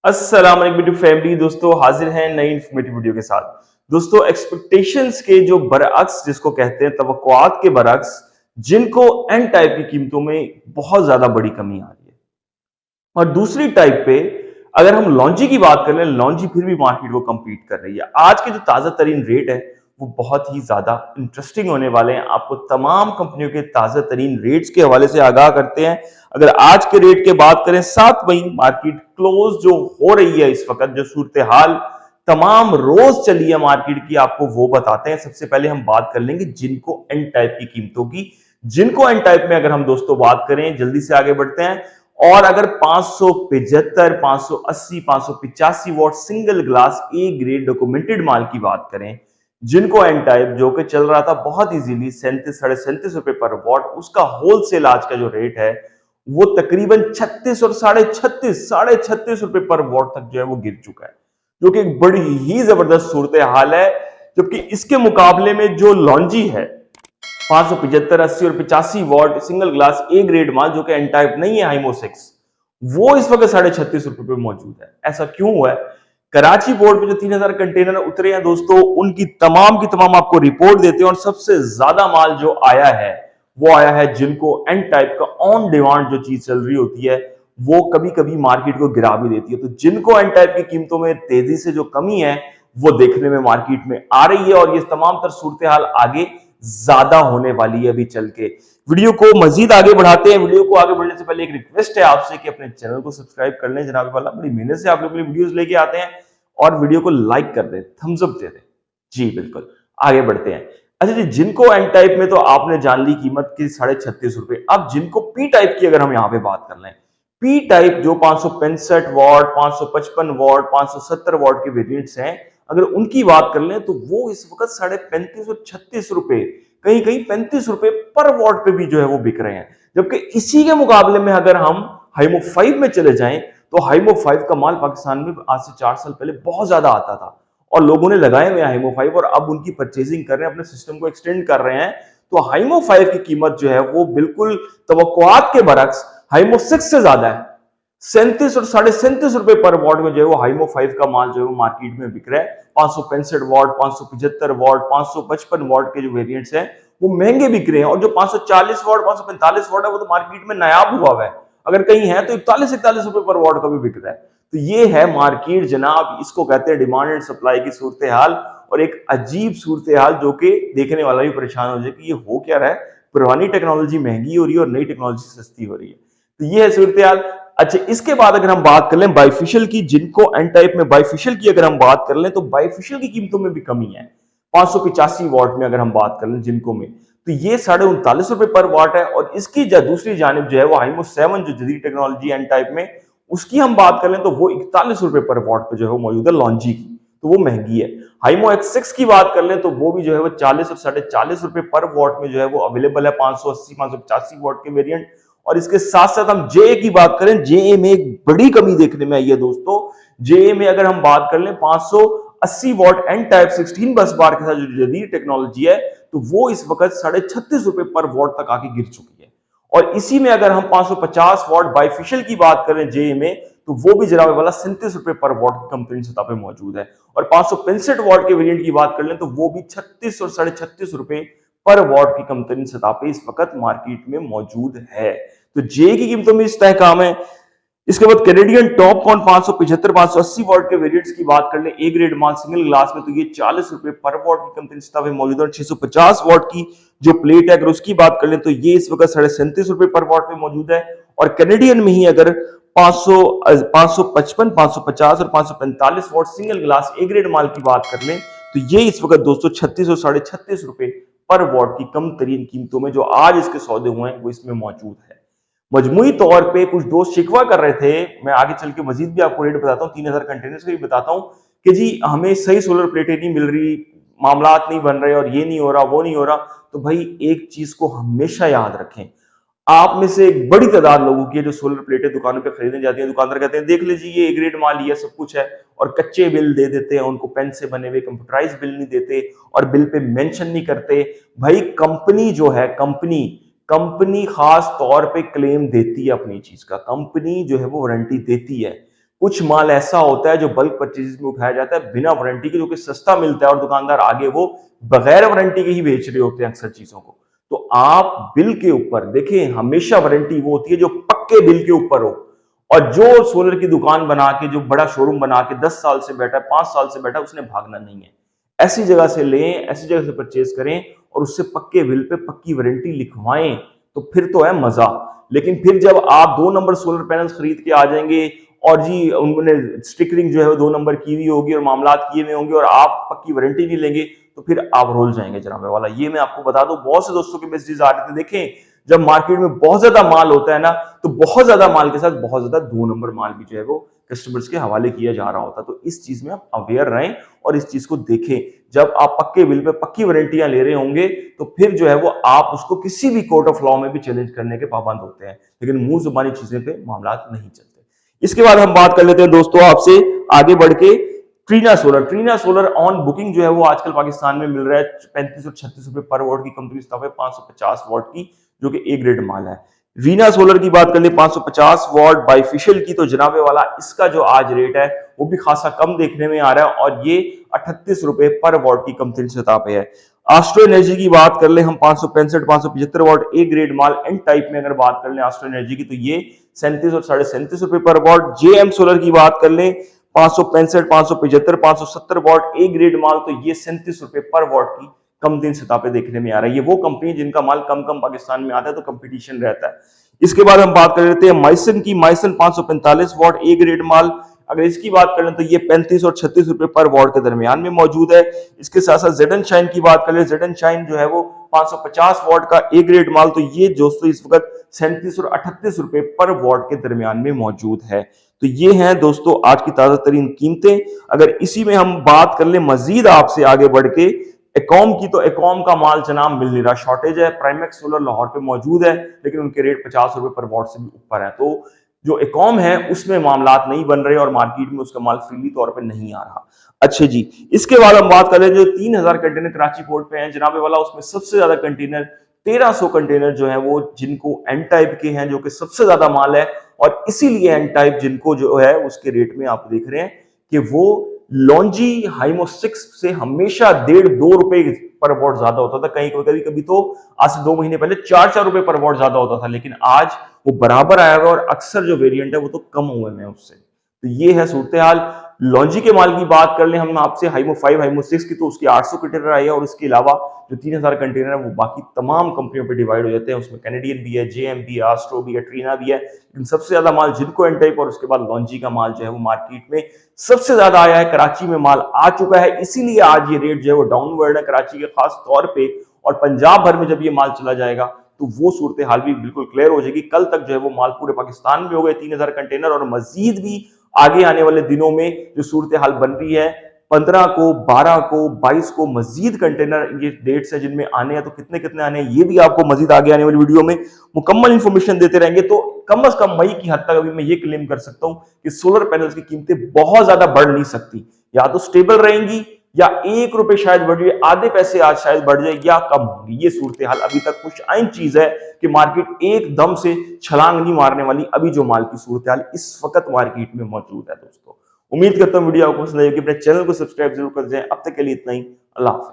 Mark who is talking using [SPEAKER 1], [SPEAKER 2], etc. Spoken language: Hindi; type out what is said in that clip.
[SPEAKER 1] अस्सलाम वालेकुम फैमिली। दोस्तों हाजिर हैं नई इन्फॉर्मेटिव वीडियो के साथ। दोस्तों एक्सपेक्टेशंस के जो बरअक्स जिसको कहते हैं, तवक्कुआत के बरअक्स, जिनको एन टाइप की कीमतों में बहुत ज्यादा बड़ी कमी आ रही है। और दूसरी टाइप पे अगर हम लॉन्जी की बात कर लें, लॉन्जी फिर भी मार्केट को compete कर रही है। आज के जो ताजा तरीन रेट है वो बहुत ही ज्यादा इंटरेस्टिंग होने वाले हैं। आपको तमाम कंपनियों के ताजा तरीन रेट्स के हवाले से आगाह करते हैं। अगर आज के रेट के बात करें, 7 मई मार्केट क्लोज जो हो रही है इस वक्त, जो सूरत हाल तमाम रोज चली है मार्केट की, आपको वो बताते हैं। सबसे पहले हम बात कर लेंगे जिनको एन टाइप की कीमतों की। जिनको एन टाइप में अगर हम दोस्तों बात करें, जल्दी से आगे बढ़ते हैं। और अगर 575, 580, 585 watt single glass A grade documented माल की बात करें, जिनको एन टाइप जो कि चल रहा था बहुत इजीली 37, 37.5 रुपए पर वॉट, उसका होलसेल आज का जो रेट है वो तकरीबन 36 और 36.5 रुपए पर वॉट तक जो है वो गिर चुका है, जो कि एक बड़ी ही जबरदस्त सूरत हाल है। जबकि इसके मुकाबले में जो लॉन्जी है 575, 80 और 85 watt single glass A grade माल, जो कि एन टाइप नहीं है, हाइमो 6, वो इस वक्त 36.5 रुपए पे मौजूद है। ऐसा क्यों हुआ है? कराची पोर्ट पे जो 3000 कंटेनर उतरे हैं दोस्तों, उनकी तमाम की तमाम आपको रिपोर्ट देते हैं। और सबसे ज्यादा माल जो आया है वो आया है जिनको एन टाइप का ऑन डिमांड जो चीज चल रही होती है वो कभी कभी मार्केट को गिरा भी देती है। तो जिनको एन टाइप की कीमतों में तेजी से जो कमी है वो देखने में मार्केट में आ रही है। और ये तमाम तर सूरत हाल आगे ज्यादा होने वाली है अभी चल के। वीडियो को मजीद आगे बढ़ाते हैं। वीडियो को आगे बढ़ने से पहले एक रिक्वेस्ट है आपसे कि अपने चैनल को सब्सक्राइब कर लें। जनाब वाला बड़ी मेहनत से आप लोग के लिए वीडियोस लेके आते हैं, और वीडियो को लाइक कर दें, थम्स अप दे दें। जी बिल्कुल, आगे बढ़ते हैं। अच्छा जी, जिनको एन टाइप में तो आपने जान ली कीमत की 36.5 रुपए। अब जिनको पी टाइप की अगर हम यहाँ पे बात कर लें, पी टाइप जो 565 वॉट, 555 वॉट, 570 वॉट के वेरिएंट्स हैं, अगर उनकी बात कर लें तो वो इस वक्त 35.5 और 36 रुपए, कहीं कहीं 35 रुपए पर वॉट पे भी जो है वो बिक रहे हैं। जबकि इसी के मुकाबले में अगर हम हाइमो 5 में चले जाएं तो हाइमो 5 का माल पाकिस्तान में आज से 4 साल पहले बहुत ज्यादा आता था, और लोगों ने लगाए हुए हाइमो 5 और अब उनकी परचेजिंग कर रहे हैं, अपने सिस्टम को एक्सटेंड कर रहे हैं। तो हाइमो 5 की कीमत जो है वो बिल्कुल तवक्कुआत के बरक्स हाइमो 6 से ज्यादा है। 37 और 37.5 रुपए पर वॉट में जो है वो हाइमो 5 का माल जो है वो मार्केट में बिक रहा है। 565 वॉट, 575 वॉट, 555 वॉट के जो वेरिएंट्स हैं वो महंगे बिक रहे हैं। और जो 540 वॉट, 545 वॉट है वो तो मार्केट में नायाब हुआ है, अगर कहीं है तो 41 रुपए पर वॉट का भी बिक रहा है। तो ये है मार्केट जनाब, इसको कहते हैं डिमांड एंड सप्लाई की सूरत हाल। और एक अजीब सूरत हाल जो कि देखने वाला भी परेशान हो जाए कि ये हो क्या रहा है। पुरानी टेक्नोलॉजी महंगी हो रही है और नई टेक्नोलॉजी सस्ती हो रही है। तो ये है सूरत हाल। अच्छा, इसके बाद अगर हम बात कर लें बाइफिशियल की, जिनको एन टाइप में बाइफिशियल की अगर हम बात कर लें तो बाइफिशियल की कीमतों में भी कमी है। 585 वॉट में अगर हम बात कर लें जिनको में, तो ये 39.5 रुपए पर वॉट है। और इसकी दूसरी जानिब जो है वो हाइमो 7 जो जदीद टेक्नोलॉजी एन टाइप में, उसकी हम बात कर लें तो वो 41 रुपए पर वॉट पे जो है वो मौजूद है लॉन्जी की, तो वो महंगी है। हाइमो X6 की बात कर लें तो वो भी जो है वो 40 और 40.5 रुपए पर वॉट में जो है वो अवेलेबल है, 580, 585 वॉट के वेरिएंट। और इसके साथ साथ हम जे की बात करें, जे में एक बड़ी कमी देखने में आई है दोस्तों। जे में अगर हम बात कर लें 580 वॉट एन टाइप 16 बस बार के साथ जो जदीद टेक्नोलॉजी है, तो वो इस वक्त 36.5 रुपए पर वॉट तक आके गिर चुकी है। और इसी में अगर हम 550 वॉट बाइफिशियल की बात करें जे में, तो वो भी जनाब वाला 37 रुपए पर वॉट की कंपनी सतह पे मौजूद है। और 565 वॉट के वेरिएंट की बात कर लें तो वो भी 36 और 36.5 रुपए पर वॉट की कंपनी सतह पे इस वक्त मार्केट में मौजूद है। तो जे की कीमतों में इस तहकाम है। इसके बाद कैनेडियन टॉपकॉन 575, 580 वॉट के वेरिएंट्स की बात कर ले ए ग्रेड माल सिंगल ग्लास में, तो ये 40 रुपए पर वॉट की कंपनी सतह पे मौजूद है। और 650 वॉट की जो प्लेट है अगर उसकी बात कर ले तो ये इस वक्त 37.5 रुपए पर वॉट पे मौजूद है। और कैनेडियन में ही अगर 555, 550 और 545 watt single glass A grade माल की बात कर लें तो ये इस वक्त दोस्तों 36 और 36.5 रुपए पर वॉट की कम तरीन कीमतों में जो आज इसके सौदे हुए हैं वो इसमें मौजूद है। मजमूई तौर पे कुछ दोस्त शिकवा कर रहे थे, मैं आगे चल के मजीद भी आपको रेट बताता हूँ, 3000 कंटेनर्स का भी बताता हूँ कि जी हमें सही सोलर प्लेटें नहीं मिल रही, मामलात नहीं बन रहे, और ये नहीं हो रहा, वो नहीं हो रहा। तो भाई एक चीज को हमेशा याद रखें, आप में से एक बड़ी तादाद लोगों की जो सोलर प्लेटें दुकानों पे खरीदने जाती है, दुकानदार कहते हैं देख लीजिए ये ए ग्रेड माल ही है, सब कुछ है, और कच्चे बिल दे देते हैं उनको, पेन से बने हुए कंप्यूटराइज बिल नहीं देते, और बिल पे मेंशन नहीं करते। भाई कंपनी जो है, कंपनी खास तौर पे क्लेम देती है अपनी चीज का, कंपनी जो है वो वारंटी देती है। कुछ माल ऐसा होता है जो बल्क परचेज में उठाया जाता है बिना वारंटी के, जो कि सस्ता मिलता है और दुकानदार आगे वो बगैर वारंटी के ही बेच रहे होते हैं अक्सर चीजों को। तो आप बिल के ऊपर देखें, हमेशा वारंटी वो होती है जो पक्के बिल के ऊपर हो। और जो सोलर की दुकान बना के, जो बड़ा शोरूम बना के 10 साल से बैठा है, 5 साल से बैठा है, उसने भागना नहीं है। ऐसी जगह से लें, ऐसी जगह से परचेज करें और उससे पक्के बिल पे पक्की वारंटी लिखवाएं, तो फिर तो है मजा। लेकिन फिर जब आप 2 नंबर सोलर पैनल्स खरीद के आ जाएंगे और जी उन्होंने स्टिकरिंग जो है वो 2 नंबर की हुई होगी और मामलात किए हुए होंगे और आप पक्की वारंटी नहीं लेंगे, तो फिर आप रोल जाएंगे जनाबे वाला। ये मैं आपको बता दूं, बहुत से दोस्तों के मैसेजेस आ रहे थे। देखें, जब मार्केट में बहुत ज्यादा माल होता है ना, तो बहुत ज्यादा माल के साथ बहुत ज्यादा 2 नंबर माल भी जो है वो कस्टमर्स के हवाले किया जा रहा होता है। तो इस चीज में आप अवेयर रहें और इस चीज को देखें। जब आप पक्के बिल पे पक्की वारंटियां ले रहे होंगे, तो फिर जो है वो आप उसको किसी भी कोर्ट ऑफ लॉ में भी चैलेंज करने के पाबंद होते हैं, लेकिन मुंह जुबानी चीजें पे मामला नहीं चलते। इसके बाद हम बात कर लेते हैं दोस्तों आपसे आगे बढ़ के Trina solar. Trina solar on booking जो है वो आजकल पाकिस्तान में मिल रहा है 35 और 36 रुपए पर वॉट की। कंपनी स्टॉक है 550 वॉट की, जो कि ए ग्रेड माल है। रीना सोलर की बात कर ले 550 वॉट बाइफिशियल की, तो जनाबे वाला इसका जो आज रेट है वो भी खासा कम देखने में आ रहा है और ये 38 रुपए पर वॉट की कंपनी सतह पे है। एस्ट्रो एनर्जी की बात कर ले हम 565 575 वॉट ए ग्रेड माल एन टाइप में अगर बात कर ले एस्ट्रो एनर्जी की, तो ये 37 और 37.5 रुपए पर वॉट। जेएम सोलर की बात कर ले 565 575 570 वॉट ए ग्रेड माल, तो ये 37 रुपए पर वॉट की कम दिन सतह पे देखने में आ रहा है। ये वो कंपनी जिनका माल कम पाकिस्तान में आता है, तो कंपटीशन रहता है। इसके बाद हम बात कर लेते हैं माइसन की। माइसन 545 वॉट ए ग्रेड माल, अगर इसकी बात करें तो ये 35 और 36 रुपए पर वॉट के दरमियान में मौजूद है। इसके साथ साथ जेडन शाइन की बात करें, जेडन शाइन जो है वो 550 वॉट का ए ग्रेड माल, तो ये दोस्तों इस वक्त 37 और 38 रुपए पर वॉट के दरमियान में मौजूद है। तो ये हैं दोस्तों आज की ताजा तरीन कीमतें। अगर इसी में हम बात कर ले मजीद आपसे आगे बढ़ के एकॉम की, तो एकॉम का माल जनाब मिल नहीं रहा, शॉर्टेज है। प्राइमेक्स सोलर लाहौर पे मौजूद है, लेकिन उनके रेट 50 रुपए पर वॉट से भी ऊपर है। तो जो एकॉम है उसमें मामलात नहीं बन रहे और मार्केट में उसका माल फ्रीली तौर पे नहीं आ रहा। अच्छा जी, इसके बाद हम बात कर ले जो 3000 कंटेनर कराची पोर्ट पे हैं जनाबे वाला, उसमें सबसे ज्यादा कंटेनर 1300 कंटेनर जो है वो जिनको एन टाइप के हैं, जो कि सबसे ज्यादा माल है। और इसीलिए एन टाइप जिनको जो है उसके रेट में आप देख रहे हैं कि वो लॉन्जी हाइमो 6 से हमेशा 1.5-2 रुपए पर वॉट ज्यादा होता था। कभी तो आज से 2 महीने पहले 4-4 रुपए पर वॉट ज्यादा होता था, लेकिन आज वो बराबर आया हुआ और अक्सर जो वेरिएंट है वो तो कम हुए हैं उससे। तो ये है सूरत हाल। लॉन्जी के माल की बात कर ले हम आपसे हाइमो 5 हाइमो 6 की, तो उसकी 800 कंटेनर आई है और इसके अलावा जो 3000 कंटेनर है वो बाकी तमाम कंपनियों पे डिवाइड हो जाते हैं। उसमें कैनेडियन भी है, जेएम भी है, एस्ट्रो भी है, ट्रीना भी है, लेकिन सबसे ज्यादा माल जिनको एन टाइप और उसके बाद लॉन्जी का माल जो है वो मार्केट में सबसे ज्यादा आया है। कराची में माल आ चुका है, इसीलिए आज ये रेट जो है वो डाउनवर्ड है कराची के खास तौर पे। और पंजाब भर में जब ये माल चला जाएगा तो वो सूरत हाल भी बिल्कुल क्लियर हो जाएगी। कल तक जो है वो माल पूरे पाकिस्तान में हो गए 3000 कंटेनर, और मजीद भी आगे आने वाले दिनों में जो सूरत हाल बन रही है 15 को, 12 को, 22 को मजीद कंटेनर ये डेट्स है जिनमें आने हैं। तो कितने कितने आने हैं ये भी आपको मजीद आगे आने वाली वीडियो में मुकम्मल इंफॉर्मेशन देते रहेंगे। तो कम से कम मई की हद तक अभी मैं ये क्लेम कर सकता हूं कि सोलर पैनल्स की कीमतें बहुत ज्यादा बढ़ नहीं सकती, या तो स्टेबल रहेंगी या 1 रुपए शायद बढ़ जाए, आधे पैसे आज शायद बढ़ जाए या कम होंगी। ये सूरत हाल अभी तक कुछ आइन चीज है कि मार्केट एकदम से छलांग नहीं मारने वाली। अभी जो माल की सूरत हाल इस वक्त मार्केट में मौजूद है दोस्तों। उम्मीद करता हूं वीडियो आपको पसंद आएगी। अपने चैनल को सब्सक्राइब जरूर कर दें। अब तक के लिए इतना ही, अल्लाह हाफ़िज़।